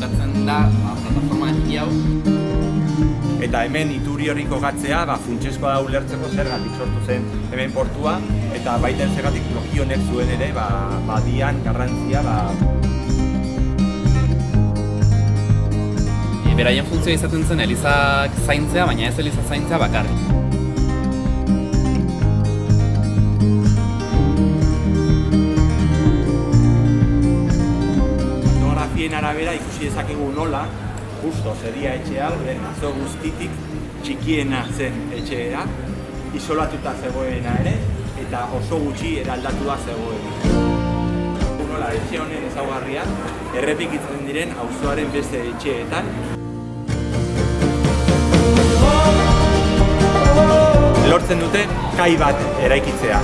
osatzen da plataforma txiki hau. Eta hemen Ituri horri kokatzea funtsezkoa da ulertzeko zergatik sortu zen hemen portua, eta baita zergatik bloki honek zuen ere badian garrantzia. Beraien funtzioa izaten zen elizak zaintzea, baina ez eliza zaintzea bakarrik. Fotografien arabera ikusi dezakegu nola, justo zeria etxe hau, atzo guztitik txikiena zen etxea, isolatuta zegoena ere, eta oso gutxi eraldatua zegoen. Nola, etxe honen ezaugarria, errepikitzen diren auzoaren beste etxeetan. Lortzen dute kai bat eraikitzea.